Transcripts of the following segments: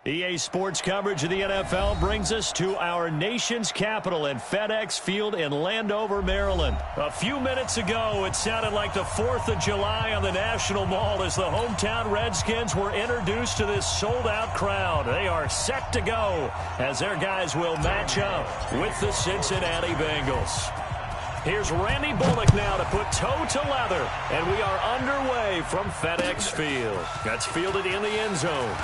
EA Sports coverage of the NFL brings us to our nation's capital at FedEx Field in Landover, Maryland. A few minutes ago, it sounded like the 4th of July on the National Mall as the hometown Redskins were introduced to this sold-out crowd. They are set to go as their guys will match up with the Cincinnati Bengals. Here's Randy Bullock now to put toe to leather, and we are underway from FedEx Field. That's fielded in the end zone.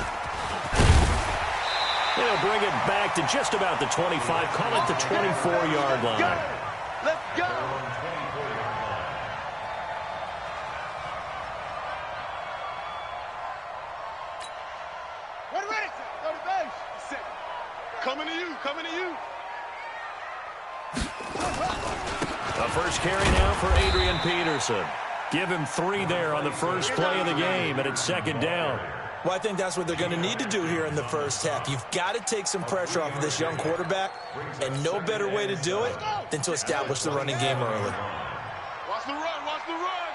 They'll bring it back to just about the 25, call it the 24-yard line. Let's go! Ready, ready! Go to base! Coming to you, coming to you! The first carry now for Adrian Peterson. Give him 3 there on the first play of the game, and it's second down. Well, I think that's what they're going to need to do here in the first half. You've got to take some pressure off of this young quarterback, and no better way to do it than to establish the running game early. Watch the run, watch the run!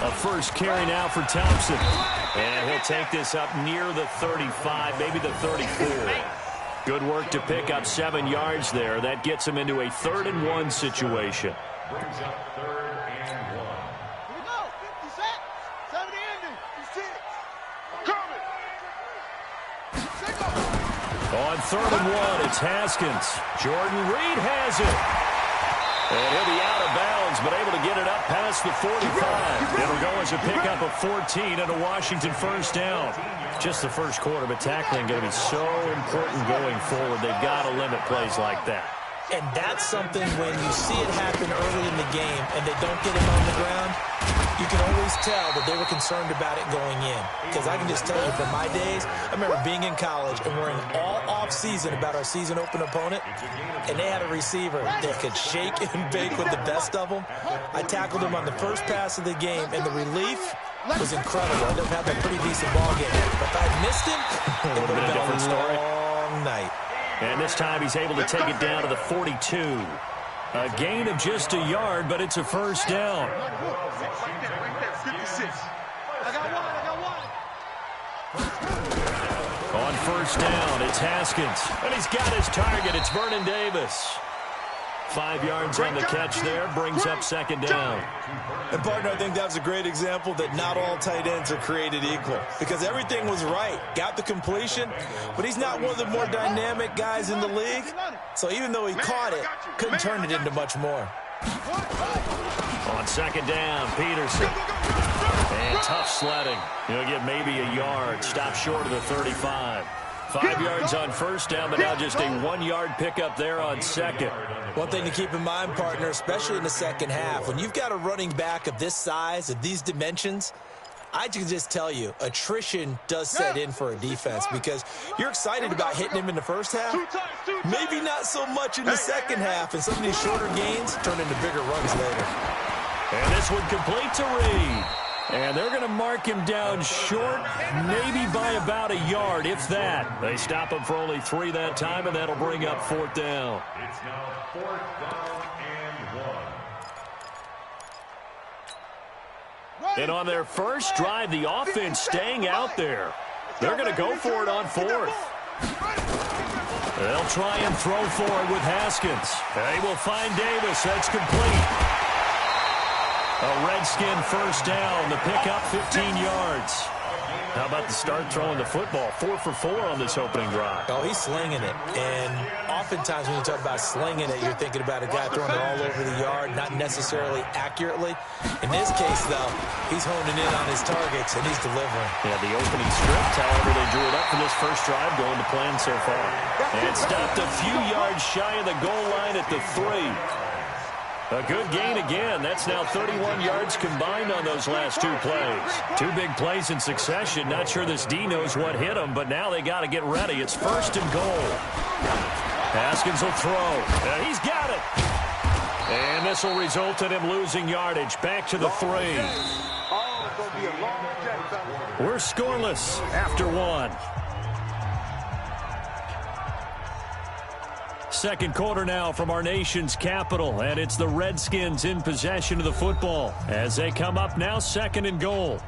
A first carry now for Thompson. And he'll take this up near the 35, maybe the 34. Good work to pick up 7 yards there. That gets him into a 3rd and 1 situation. Brings up 3rd and 1. Here we go, 56, 70 ending, 56. Coming! On 3rd and 1, it's Haskins. Jordan Reed has it. And he'll be out of bounds, but able to get it up past the 45. It'll go as a pickup of 14 and a Washington first down. Just the first quarter, but tackling going to be so important going forward. They've got to limit plays like that. And that's something when you see it happen early in the game and they don't get him on the ground, you can always tell that they were concerned about it going in. Because I can just tell you from my days, I remember being in college and worrying all off-season about our season open opponent, and they had a receiver that could shake and bake with the best of them. I tackled him on the first pass of the game, and the relief was incredible. I ended up having a pretty decent ball game. But if I had missed him, it would have been a long night. And this time he's able to take it down to the 42. A gain of just a yard, but it's a first down. On first down, it's Haskins. And he's got his target. It's Vernon Davis. 5 yards on the catch there, brings up second down. And, partner, I think that was a great example that not all tight ends are created equal. Because everything was right. Got the completion, but he's not one of the more dynamic guys in the league. So even though he caught it, couldn't turn it into much more. On second down, Peterson. And tough sledding. He'll get maybe a yard. Stop short of the 35. 5 yards on first down, but now just a 1-yard pickup there on second. One thing to keep in mind, partner, especially in the second half, when you've got a running back of this size, of these dimensions, I can just tell you, attrition does set in for a defense because you're excited about hitting him in the first half. Maybe not so much in the second half, and some of these shorter gains turn into bigger runs later. And this one complete to Reed. And they're going to mark him down short, maybe by about a yard, if that. They stop him for only 3 that time, and that'll bring up 4th down. It's now 4th down and 1. And on their first drive, the offense staying out there. They're going to go for it on 4th. They'll try and throw for it with Haskins. They will find Davis. That's complete. A Redskin first down. The pickup, 15 yards. How about the start throwing the football? 4 for 4 on this opening drive. Oh, he's slinging it. And oftentimes when you talk about slinging it, you're thinking about a guy throwing it all over the yard, not necessarily accurately. In this case, though, he's honing in on his targets, and he's delivering. Yeah, the opening script, however, they drew it up for this first drive, going to plan so far. And stopped a few yards shy of the goal line at the 3. A good gain again. That's now 31 yards combined on those last 2 plays. 2 big plays in succession. Not sure this D knows what hit him, but now they got to get ready. It's 1st and goal. Haskins will throw. He's got it. And this will result in him losing yardage. Back to the 3. We're scoreless after 1. Second quarter now from our nation's capital, and it's the Redskins in possession of the football as they come up now 2nd and goal.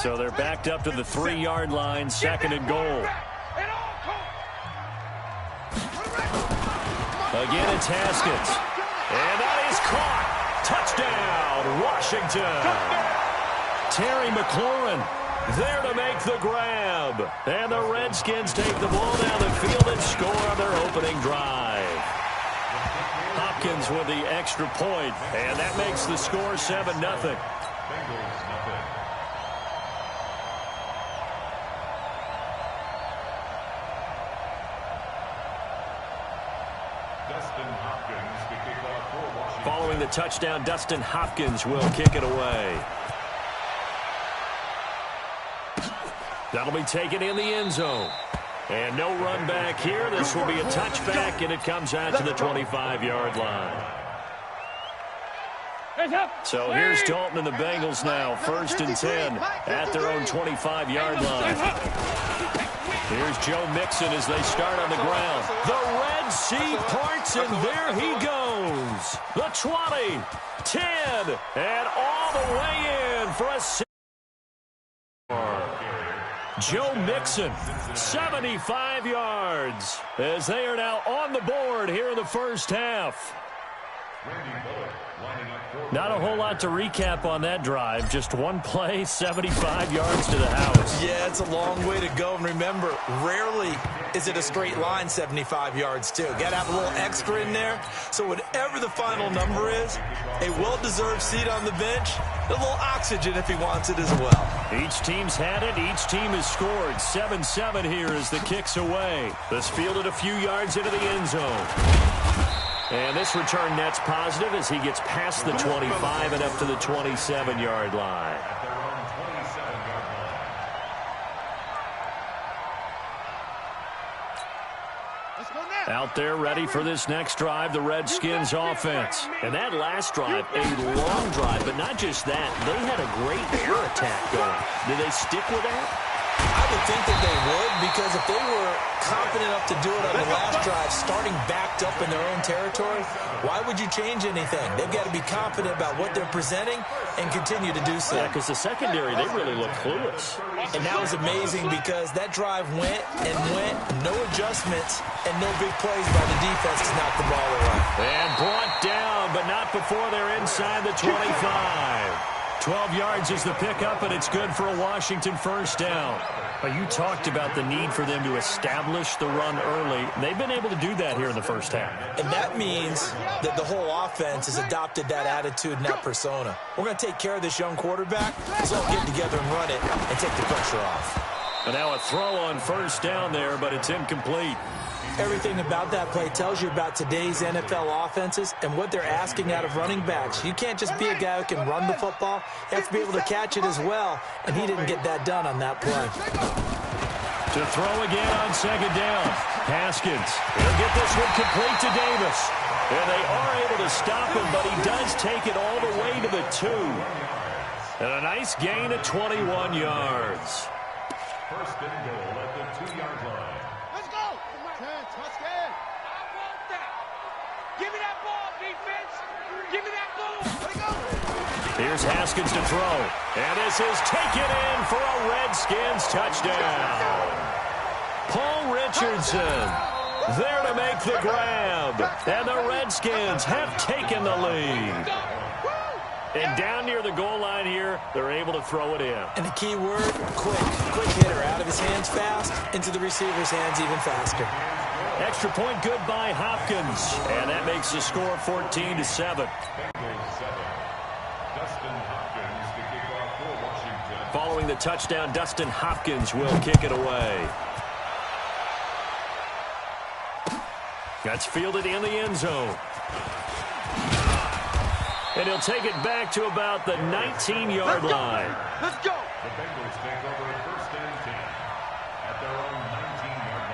So they're backed up to the 3-yard line, second and goal. Again, it's Haskins. And that is caught. Touchdown, Washington. Terry McLaurin there to make the grab. And the Redskins take the ball down the field and score on their opening drive. Hopkins with the extra point, and that makes the score 7-0. Following the touchdown, Dustin Hopkins will kick it away. That'll be taken in the end zone. And no run back here. This will be a touchback, and it comes out to the 25-yard line. So here's Dalton and the Bengals now, 1st and 10 at their own 25-yard line. Here's Joe Mixon as they start on the ground. The Red Sea parts, and there he goes. The 20, 10, and all the way in for a 6. Joe Mixon, 75 yards, as they are now on the board here in the first half. Not a whole lot to recap on that drive. Just one play, 75 yards to the house. Yeah, it's a long way to go. And remember, rarely is it a straight line 75 yards, too. Got to have a little extra in there. So whatever the final number is, a well-deserved seat on the bench, a little oxygen if he wants it as well. Each team's had it. Each team has scored. 7-7 here as the kick's away. This fielded a few yards into the end zone. And this return net's positive as he gets past the 25 and up to the 27-yard line. Out there ready for this next drive, the Redskins offense. And that last drive, a long drive, but not just that. They had a great air attack going. Did they stick with that? I would think that they would, because if they were confident enough to do it on the last drive, starting backed up in their own territory, why would you change anything? They've got to be confident about what they're presenting and continue to do so. Yeah, because the secondary, they really look clueless. And that was amazing because that drive went and went, no adjustments, and no big plays by the defense to knock the ball away. And brought down, but not before they're inside the 25. 12 yards is the pickup, and it's good for a Washington first down. You talked about the need for them to establish the run early. They've been able to do that here in the first half. And that means that the whole offense has adopted that attitude and that persona. We're going to take care of this young quarterback, so I'll get together and run it and take the pressure off. And now a throw on first down there, but it's incomplete. Everything about that play tells you about today's NFL offenses and what they're asking out of running backs. You can't just be a guy who can run the football. You have to be able to catch it as well, and he didn't get that done on that play. To throw again on second down. Haskins. He'll get this one complete to Davis. And they are able to stop him, but he does take it all the way to the 2. And a nice gain of 21 yards. First and goal at the 2-yard line. Let's go. Let's go. I want that. Give me that ball, defense. Give me that ball. Let it go. Here's Haskins to throw. And this is taken in for a Redskins touchdown. Paul Richardson there to make the grab. And the Redskins have taken the lead. And down near the goal line here, they're able to throw it in. And the key word, quick. Quick hitter. Out of his hands fast, into the receiver's hands even faster. Extra point good by Hopkins. And that makes the score 14-7. Following the touchdown, Dustin Hopkins will kick it away. That's fielded in the end zone. And he'll take it back to about the 19-yard line. Let's go. The Bengals take over first and 10 at their own 19-yard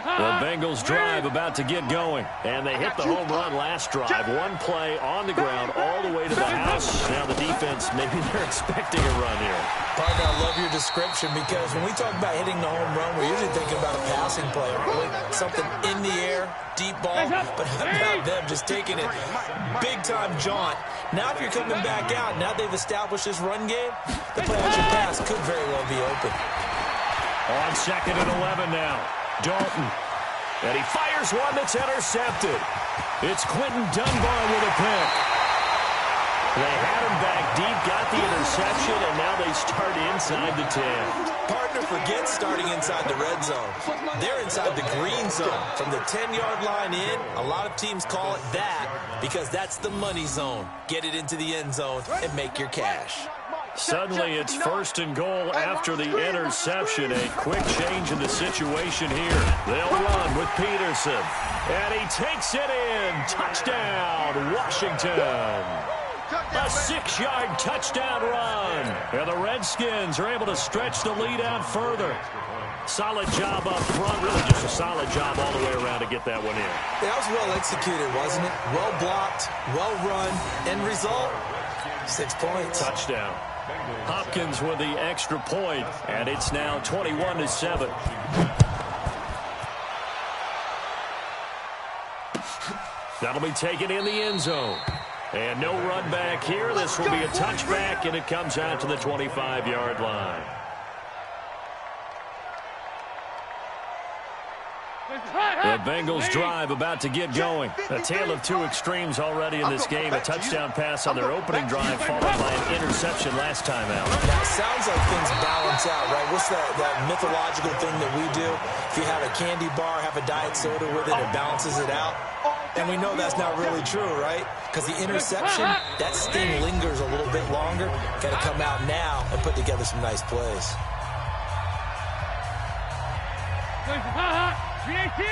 line. The Bengals drive about to get going. And they hit the home run last drive. One play on the ground all the way to the house. Now the defense, maybe they're expecting a run here. Partner, I love your description, because when we talk about hitting the home run, we're usually thinking about a passing play, aren't we? Something in the air, deep ball, but how about them just taking it big-time jaunt. Now if you're coming back out, now they've established this run game, the play-action pass could very well be open. On 2nd and 11 now, Dalton. And he fires one that's intercepted. It's Quentin Dunbar with a pick. They had him back deep, got the interception, and now they start inside the 10. Partner forgets starting inside the red zone. They're inside the green zone. From the 10-yard line in, a lot of teams call it that because that's the money zone. Get it into the end zone and make your cash. Suddenly it's 1st and goal after the interception. A quick change in the situation here. They'll run with Peterson. And he takes it in. Touchdown, Washington. A 6-yard touchdown run. And the Redskins are able to stretch the lead out further. Solid job up front. Really just a solid job all the way around to get that one in. That was well executed, wasn't it? Well blocked, well run. End result, 6 points. Touchdown. Hopkins with the extra point, and it's now 21-7. That'll be taken in the end zone. And no run back here. This will be a touchback, and it comes out to the 25-yard line. The Bengals drive about to get going. A tale of two extremes already in this game. A touchdown pass on their opening drive followed by an interception last time out. Now, it sounds like things balance out, right? What's that mythological thing that we do? If you have a candy bar, have a diet soda with it, it balances it out. And we know that's not really true, right? Because the interception, that sting lingers a little bit longer. Got to come out now and put together some nice plays.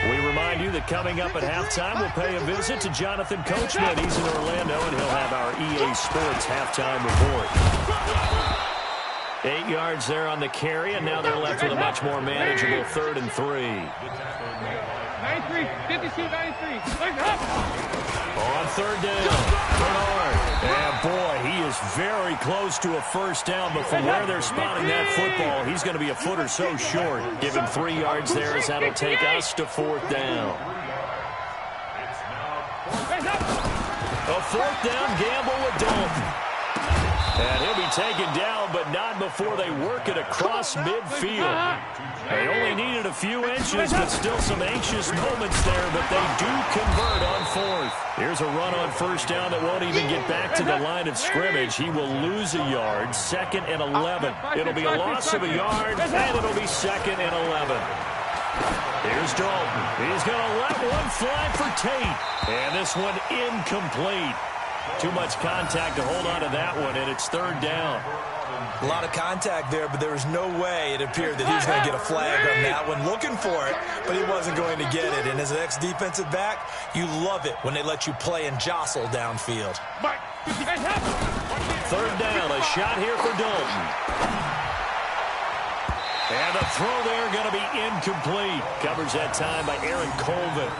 We remind you that coming up at halftime, we'll pay a visit to Jonathan Coachman. He's in Orlando, and he'll have our EA Sports halftime report. 8 yards there on the carry, and now they're left with a much more manageable 3rd and 3. 93. On 3rd down, Bernard. And boy, he is very close to a first down, but from where they're spotting that football, he's going to be a foot or so short. Give him 3 yards there as that'll take us to 4th down. A 4th down gamble with Dalton. And he'll be taken down, but not before they work it across midfield. They only needed a few inches, but still some anxious moments there, but they do convert on 4th. Here's a run on 1st down that won't even get back to the line of scrimmage. He will lose a yard, 2nd and 11. It'll be a loss of a yard, and it'll be 2nd and 11. Here's Dalton. He's going to let one fly for Tate. And this one incomplete. Too much contact to hold on to that one, and it's 3rd down. A lot of contact there, but there was no way it appeared that he was going to get a flag on that one. Looking for it, but he wasn't going to get it. And as an ex-defensive back, you love it when they let you play and jostle downfield. 3rd down, a shot here for Dalton. And the throw there going to be incomplete. Covers that time by Aaron Colvin.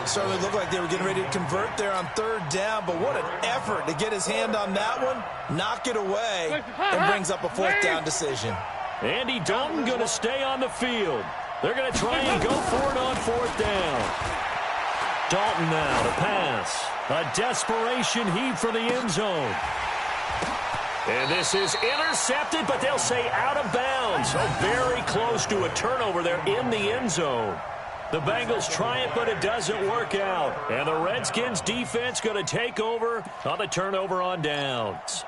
Certainly looked like they were getting ready to convert there on 3rd down, but what an effort to get his hand on that one, knock it away, and brings up a 4th down decision. Andy Dalton going to stay on the field. They're going to try and go for it on 4th down. Dalton now to pass. A desperation heave for the end zone. And this is intercepted, but they'll say out of bounds. So very close to a turnover there in the end zone. The Bengals try it, but it doesn't work out. And the Redskins defense going to take over on the turnover on downs.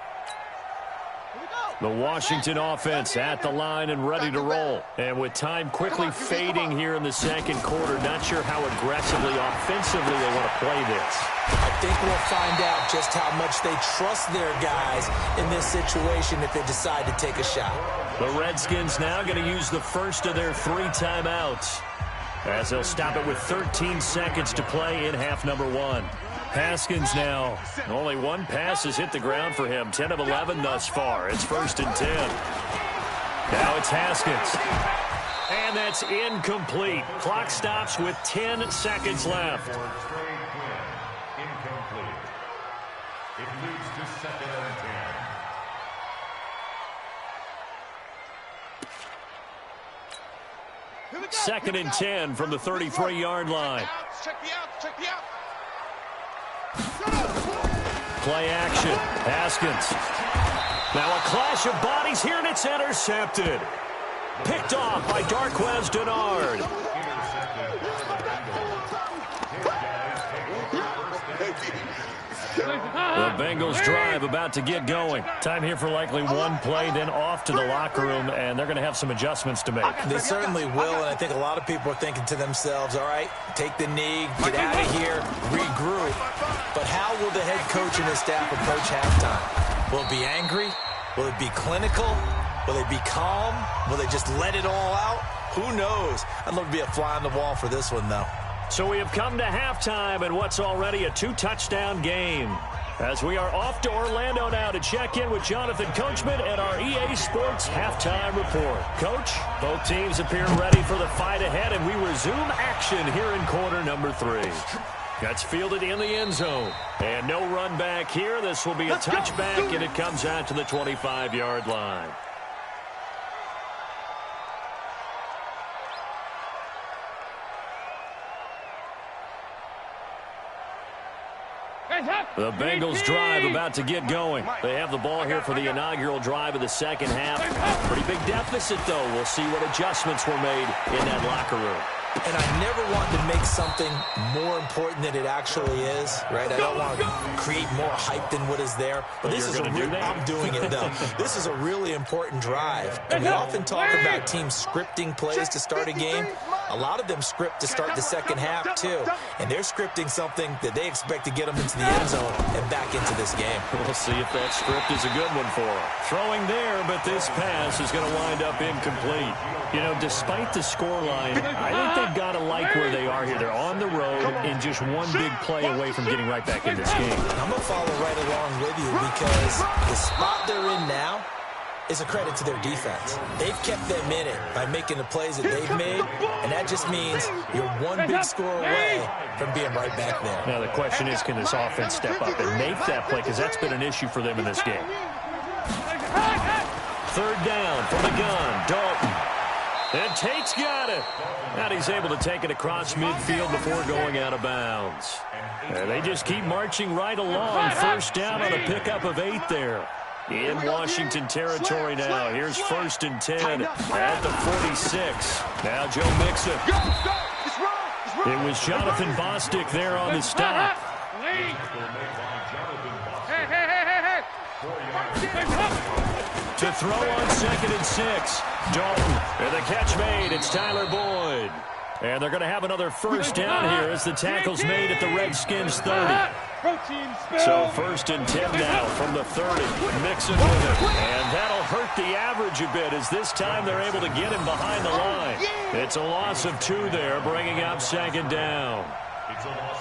The Washington offense at the line and ready to roll. And with time quickly fading here in the 2nd quarter, not sure how aggressively, offensively they want to play this. I think we'll find out just how much they trust their guys in this situation if they decide to take a shot. The Redskins now going to use the first of their 3 timeouts, as they'll stop it with 13 seconds to play in half number 1. Haskins now. Only one pass has hit the ground for him. 10 of 11 thus far. It's 1st and 10. Now it's Haskins. And that's incomplete. Clock stops with 10 seconds left. Incomplete. It moves to 2nd and 10. 2nd and 10 from the 33-yard line. Check the outs. Check the outs. Play action. Haskins. Now a clash of bodies here, and it's intercepted. Picked off by Darqueze Dennard. The Bengals drive about to get going. Time here for likely one play, then off to the locker room, and they're going to have some adjustments to make. They certainly will, and I think a lot of people are thinking to themselves, all right, take the knee, get out of here, regroup. But how will the head coach and his staff approach halftime? Will it be angry? Will it be clinical? Will they be calm? Will they just let it all out? Who knows? I'd love to be a fly on the wall for this one, though. So we have come to halftime in what's already a 2-touchdown game. As we are off to Orlando now to check in with Jonathan Coachman at our EA Sports Halftime Report. Coach, both teams appear ready for the fight ahead, and we resume action here in quarter number 3. That's fielded in the end zone. And no run back here. This will be a touchback, and it comes out to the 25-yard line. The Bengals drive about to get going. They have the ball here for the inaugural drive of the second half. Pretty big deficit, though. We'll see what adjustments were made in that locker room. And I never want to make something more important than it actually is, right? I don't want to create more hype than what is there. But this is I'm doing it, though. This is a really important drive. And we often talk about teams scripting plays to start a game. A lot of them script to start the second half, too. And they're scripting something that they expect to get them into the end zone and back into this game. We'll see if that script is a good one for them. Throwing there, but this pass is going to wind up incomplete. You know, despite the scoreline, I think they've got to like where they are here. They're on the road and just one big play away from getting right back in this game. I'm going to follow right along with you because the spot they're in now is a credit to their defense. They've kept them in it by making the plays that they've made, and that just means you're one big score away from being right back there. Now the question is, can this offense step up and make that play, because that's been an issue for them in this game. 3rd down from the gun, Dalton. And Tate's got it. And he's able to take it across midfield before going out of bounds. And they just keep marching right along. 1st down on a pickup of 8 there. In Washington territory now. Here's 1st and 10 at the 46. Now Joe Mixon. It was Jonathan Bostic there on the stop. To throw on 2nd and 6. Dalton. And the catch made. It's Tyler Boyd. And they're going to have another 1st down here as the tackle's made at the Redskins 30. So 1st and 10 now from the 30. Mixon with it. And that'll hurt the average a bit as this time they're able to get him behind the line. It's a loss of 2 there, bringing up 2nd down.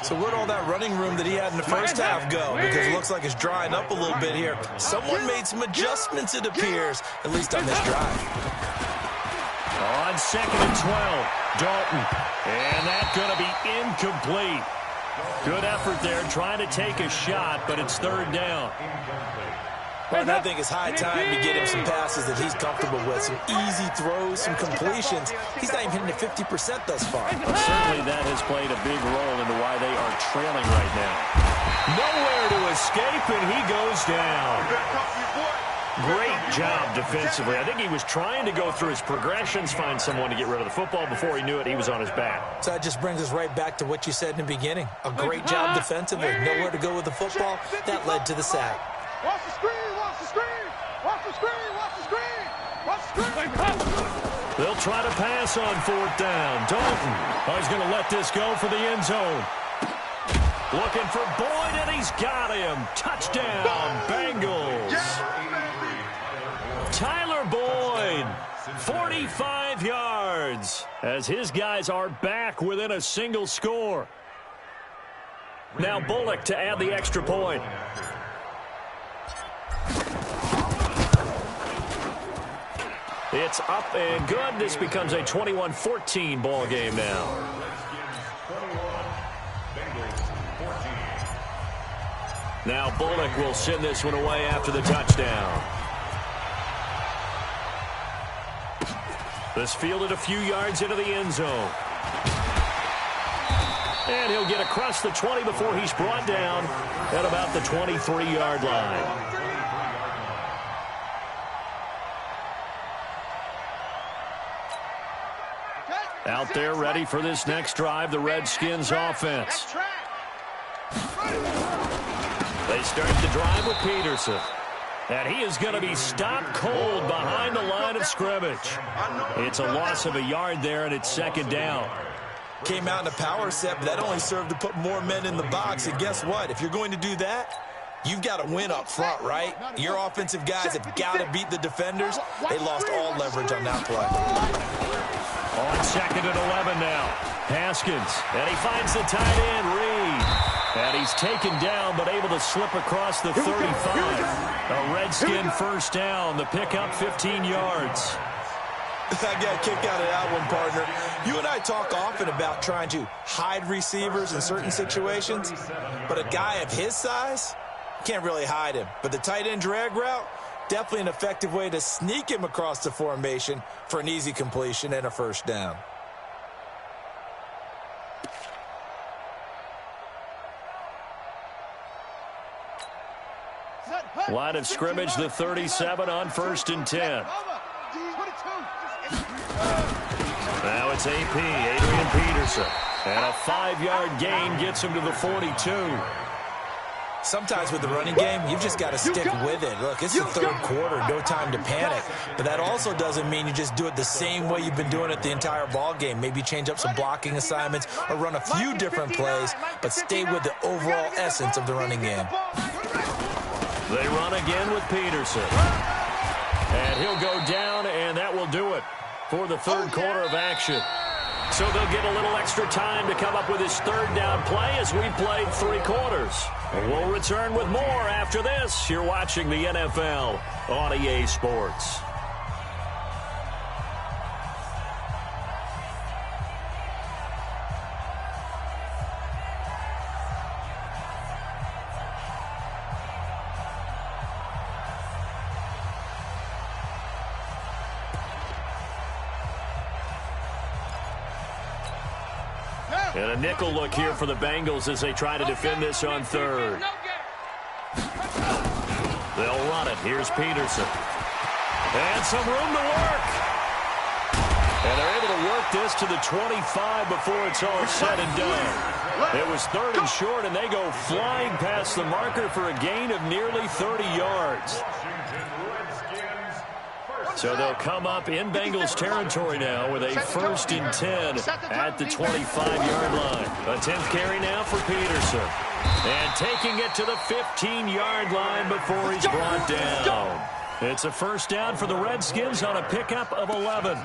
So where'd all that running room that he had in the first half go? Because it looks like it's drying up a little bit here. Someone made some adjustments, it appears, at least on this drive. On 2nd and 12, Dalton. And that's going to be incomplete. Good effort there, trying to take a shot, but it's 3rd down. Well, I think it's high time to get him some passes that he's comfortable with, some easy throws, some completions. He's not even hitting the 50% thus far. Well, certainly that has played a big role into why they are trailing right now. Nowhere to escape, and he goes down. Great job defensively. I think he was trying to go through his progressions, find someone to get rid of the football. Before he knew it, he was on his back. So that just brings us right back to what you said in the beginning. A great job defensively. Nowhere to go with the football. That led to the sack. Watch the screen, watch the screen, watch the screen, watch the screen, watch the screen. They'll try to pass on 4th down. Dalton. Oh, he's going to let this go for the end zone. Looking for Boyd, and he's got him. Touchdown, Bengals. Tyler Boyd, 45 yards, as his guys are back within a single score. Now Bullock to add the extra point. It's up and good. This becomes a 21-14 ball game now. Now Bullock will send this one away after the touchdown. This fielded a few yards into the end zone. And he'll get across the 20 before he's brought down at about the 23-yard line. Out there ready for this next drive, the Redskins offense. They start the drive with Peterson. And he is going to be stopped cold behind the line of scrimmage. It's a loss of a yard there, and it's second down. Came out in a power set, but that only served to put more men in the box. And guess what? If you're going to do that, you've got to win up front, right? Your offensive guys have got to beat the defenders. They lost all leverage on that play. On second and 11 now. Haskins, and he finds the tight end, Reed. And he's taken down, but able to slip across the 35. A Redskin first down. The pickup 15 yards. I got a kick out of that one, partner. You and I talk often about trying to hide receivers in certain situations, but a guy of his size, can't really hide him. But the tight end drag route, definitely an effective way to sneak him across the formation for an easy completion and a first down. Line of scrimmage, the 37 on 1st and 10. Now it's AP, Adrian Peterson. And a 5-yard gain gets him to the 42. Sometimes with the running game, you've just got to stick with it. Look, it's the third quarter, no time to panic. But that also doesn't mean you just do it the same way you've been doing it the entire ball game. Maybe change up some blocking assignments or run a few different plays, but stay with the overall essence of the running game. They run again with Peterson. And he'll go down, and that will do it for the third quarter of action. So they'll get a little extra time to come up with his third down play as we played 3 quarters. We'll return with more after this. You're watching the NFL on EA Sports. And a nickel look here for the Bengals as they try to defend this on third. They'll run it. Here's Peterson. And some room to work. And they're able to work this to the 25 before it's all said and done. It was 3rd and short, and they go flying past the marker for a gain of nearly 30 yards. So they'll come up in Bengals territory now with a 1st and 10 at the 25-yard line. A 10th carry now for Peterson. And taking it to the 15-yard line before he's brought down. It's a first down for the Redskins on a pickup of 11.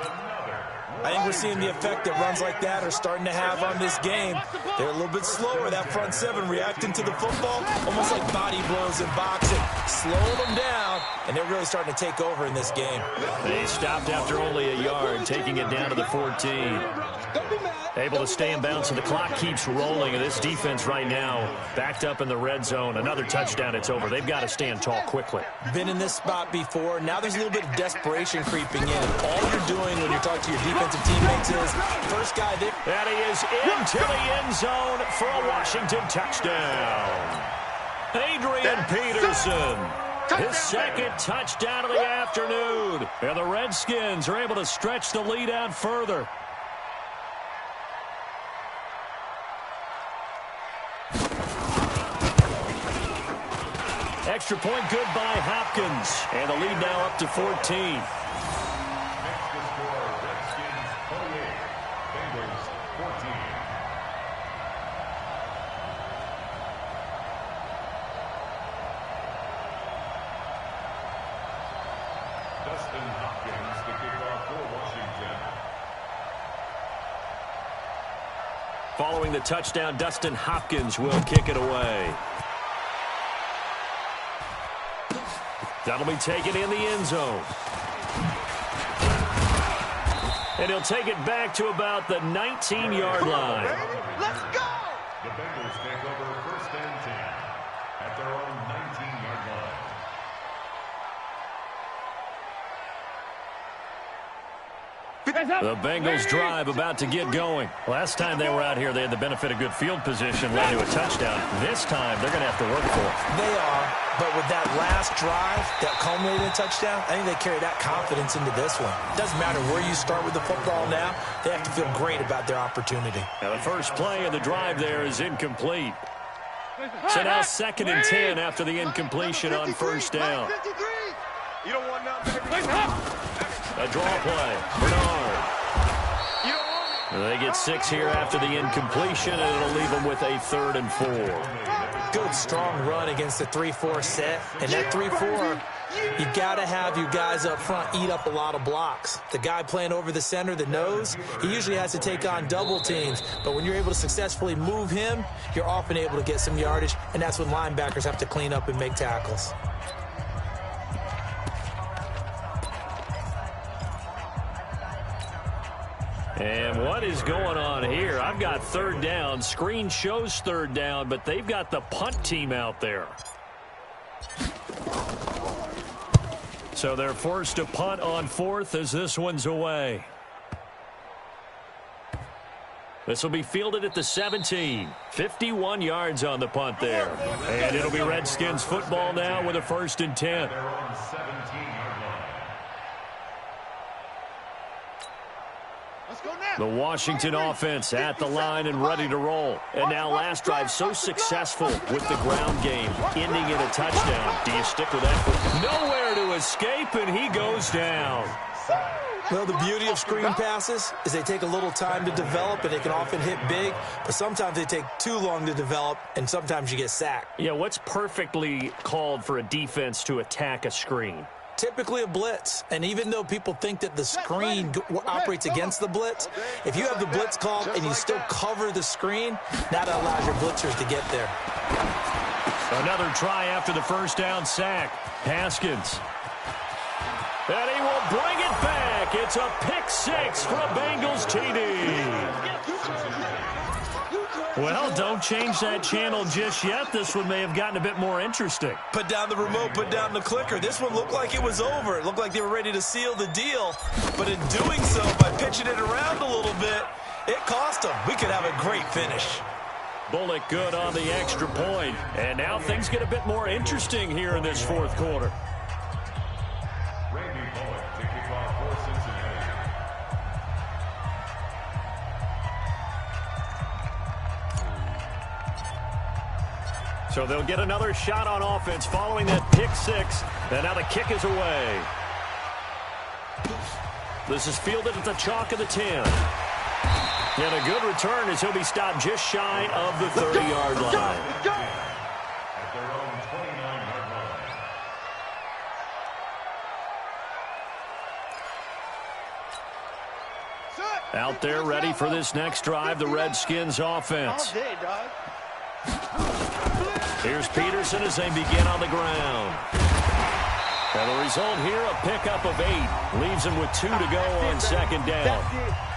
I think we're seeing the effect that runs like that are starting to have on this game. They're a little bit slower, that front 7 reacting to the football, almost like body blows in boxing. Slow them down, and they're really starting to take over in this game. They stopped after only a yard, taking it down to the 14. Able to stay in bounds, and the clock keeps rolling. And this defense right now backed up in the red zone. Another touchdown, it's over. They've got to stand tall quickly. Been in this spot before. Now there's a little bit of desperation creeping in. All you're doing when you're talking to your defensive teammates is first guy there. And he is into the end zone for a Washington touchdown. Adrian Peterson. His second touchdown of the afternoon. And the Redskins are able to stretch the lead out further. Extra point good by Hopkins. And the lead now up to 14. Makes the score Redskins 28, Bengals 14. Dustin Hopkins to kick off for Washington. Following the touchdown, Dustin Hopkins will kick it away. That'll be taken in the end zone. And he'll take it back to about the 19-yard line. Let's go! The Bengals take over 1st and 10 at their own 19-yard line. The Bengals drive about to get going. Last time they were out here, they had the benefit of good field position, led to a touchdown. This time, they're going to have to work for it. They are, but with that last drive that culminated in a touchdown, I think they carry that confidence into this one. It doesn't matter where you start with the football now. They have to feel great about their opportunity. Now the first play of the drive there is incomplete. So now 2nd and 10 after the incompletion on first down. You don't want nothing. A draw play. Bernard. They get 6 here after the incompletion, and it'll leave them with a 3rd and 4. Good, strong run against the 3-4 set. And that 3-4, you've got to have you guys up front eat up a lot of blocks. The guy playing over the center, the nose, he usually has to take on double teams. But when you're able to successfully move him, you're often able to get some yardage, and that's when linebackers have to clean up and make tackles. And what is going on here? I've got 3rd down. Screen shows 3rd down, but they've got the punt team out there. So they're forced to punt on 4th as this one's away. This will be fielded at the 17. 51 yards on the punt there. And it'll be Redskins football now with a 1st and 10. The Washington offense at the line and ready to roll. And now last drive so successful with the ground game, ending in a touchdown. Do you stick with that? Nowhere to escape, and he goes down. Well, the beauty of screen passes is they take a little time to develop, and they can often hit big, but sometimes they take too long to develop, and sometimes you get sacked. Yeah, what's perfectly called for a defense to attack a screen? Typically a blitz, and even though people think that the screen operates against the blitz, if you have the blitz called and you still cover the screen, that allows your blitzers to get there. Another try after the 1st down sack. Haskins. And he will bring it back. It's a pick 6 for a Bengals TD. Well, don't change that channel just yet. This one may have gotten a bit more interesting. Put down the remote, put down the clicker. This one looked like it was over. It looked like they were ready to seal the deal. But in doing so, by pitching it around a little bit, it cost them. We could have a great finish. Bullock good on the extra point. And now things get a bit more interesting here in this 4th quarter. Randy Bullock to kick off for Cincinnati. So they'll get another shot on offense following that pick 6. And now the kick is away. This is fielded at the chalk of the 10. And a good return as he'll be stopped just shy of the 30-yard line. At their own 29-yard line. Out there ready for this next drive, the Redskins offense. Here's Peterson as they begin on the ground. And the result here, a pickup of 8. Leaves him with 2 to go on 2nd down.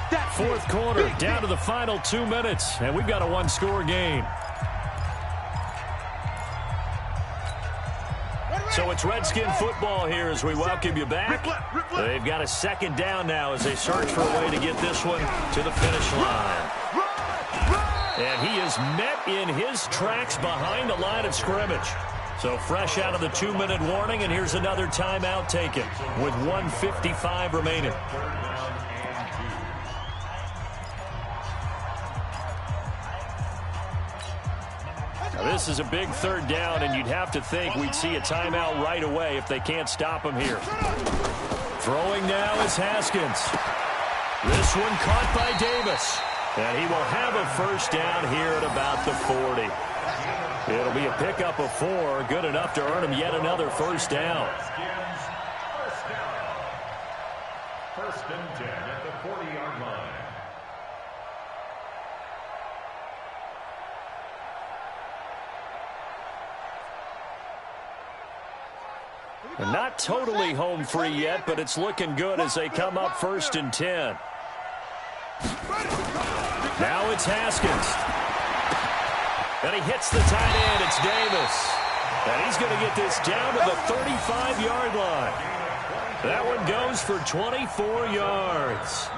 4th quarter, down to the final 2 minutes, and we've got a 1-score game. So it's Redskin football here as we welcome you back. They've got a 2nd down now as they search for a way to get this one to the finish line. And he is met in his tracks behind the line of scrimmage. So fresh out of the 2-minute warning, and here's another timeout taken with 1:55 remaining. Now this is a big 3rd down, and you'd have to think we'd see a timeout right away if they can't stop him here. Throwing now is Haskins. This one caught by Davis. And he will have a 1st down here at about the 40. It'll be a pickup of 4, good enough to earn him yet another 1st down. 1st and 10 at the 40-yard line. And not totally home free yet, but it's looking good as they come up 1st and 10. Now it's Haskins. And he hits the tight end. It's Davis. And he's going to get this down to the 35-yard line. That one goes for 24 yards.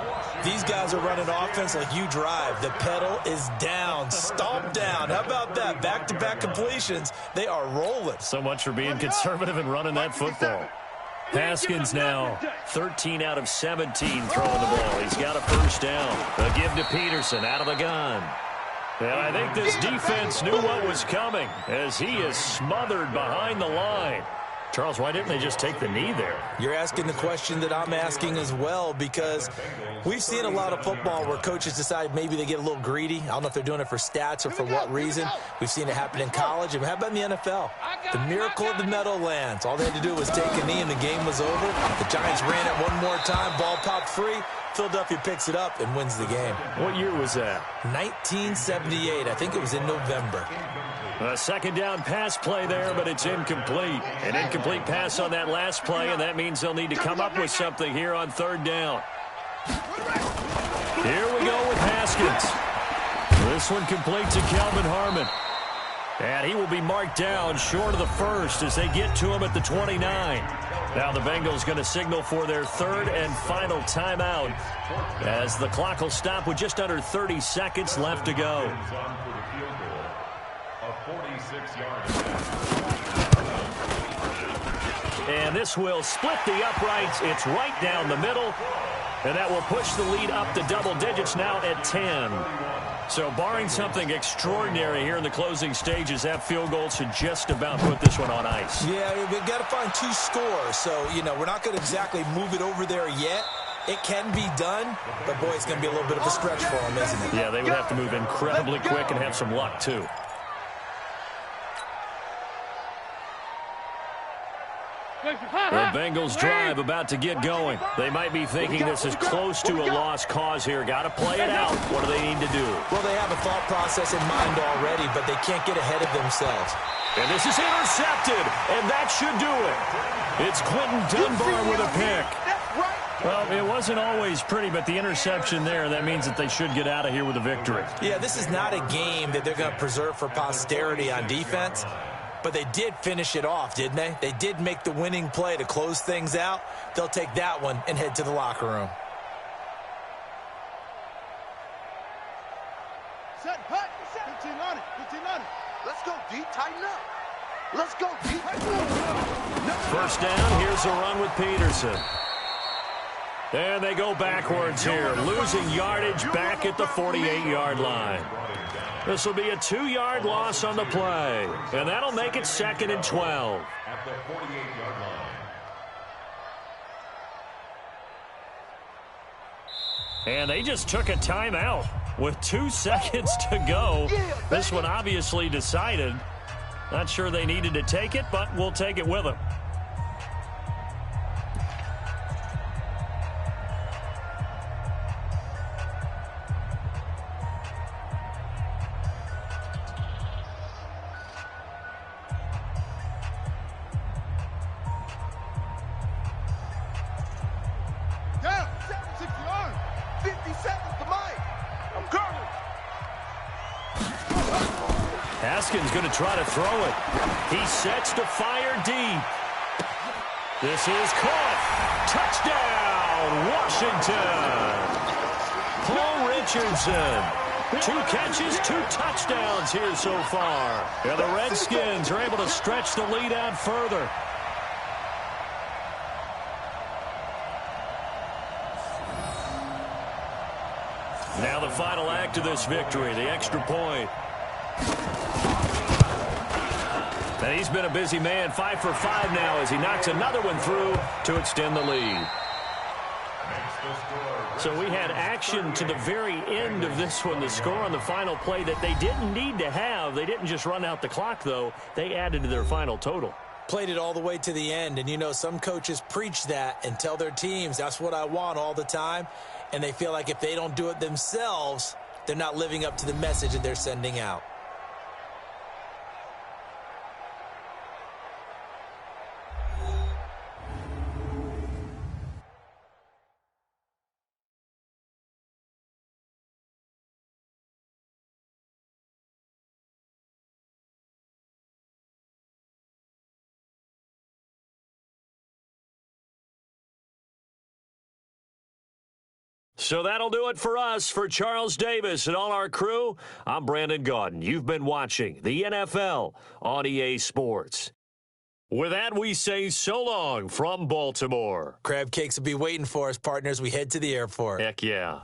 These guys are running offense like you drive. The pedal is down, stomp down. How about that? Back-to-back completions. They are rolling. So much for being conservative and running that football. Haskins now 13 out of 17 throwing the ball. He's got a first down. A give to Peterson out of the gun. And I think this defense knew what was coming as he is smothered behind the line. Charles, why didn't they just take the knee there? You're asking the question that I'm asking as well, because we've seen a lot of football where coaches decide maybe they get a little greedy. I don't know if they're doing it for stats or for what reason. We've seen it happen in college. And how about in the NFL? The miracle of the Meadowlands. All they had to do was take a knee and the game was over. The Giants ran it one more time. Ball popped free. Philadelphia picks it up and wins the game. What year was that? 1978. I think it was in November. A second down pass play there, but it's incomplete. An incomplete pass on that last play, and that means they'll need to come up with something here on third down. Here we go with Haskins. This one complete to Kelvin Harmon. And he will be marked down short of the first as they get to him at the 29. Now the Bengals going to signal for their third and final timeout as the clock will stop with just under 30 seconds left to go. And this will split the uprights. It's right down the middle. And that will push the lead up to double digits now at 10. So barring something extraordinary here in the closing stages, that field goal should just about put this one on ice. Yeah, we've got to find 2 scores. So, we're not going to exactly move it over there yet. It can be done, but, boy, it's going to be a little bit of a stretch for them, isn't it? Yeah, they would have to move incredibly quick and have some luck, too. The Bengals drive about to get going. They might be thinking this is close to a lost cause here. Got to play it out. What do they need to do? Well, they have a thought process in mind already, but they can't get ahead of themselves. And this is intercepted, and that should do it. It's Quentin Dunbar with a pick. Well, it wasn't always pretty, but the interception there, that means that they should get out of here with a victory. Yeah, this is not a game that they're going to preserve for posterity on defense. But they did finish it off, didn't they? They did make the winning play to close things out. They'll take that one and head to the locker room. Set, hut, 15 on it, 15 on it. Let's go deep, tighten up. Let's go deep. First down, here's a run with Peterson. And they go backwards here, losing yardage back at the 48-yard line. This will be a 2-yard loss on the play, and that'll make it 2nd and 12. At the 48-yard line. And they just took a timeout with 2 seconds to go. This one obviously decided. Not sure they needed to take it, but we'll take it with them. Haskins going to try to throw it. He sets to fire deep. This is caught. Touchdown, Washington. Paul Richardson. 2 catches, 2 touchdowns here so far. And the Redskins are able to stretch the lead out further. Now the final act of this victory, the extra point. And he's been a busy man, 5 for 5 now as he knocks another one through to extend the lead. So we had action to the very end of this one, the score on the final play that they didn't need to have. They didn't just run out the clock, though. They added to their final total. Played it all the way to the end, and some coaches preach that and tell their teams, that's what I want all the time, and they feel like if they don't do it themselves, they're not living up to the message that they're sending out. So that'll do it for us. For Charles Davis and all our crew, I'm Brandon Gaudin. You've been watching the NFL on EA Sports. With that, we say so long from Baltimore. Crab cakes will be waiting for us, partners. We head to the airport. Heck yeah.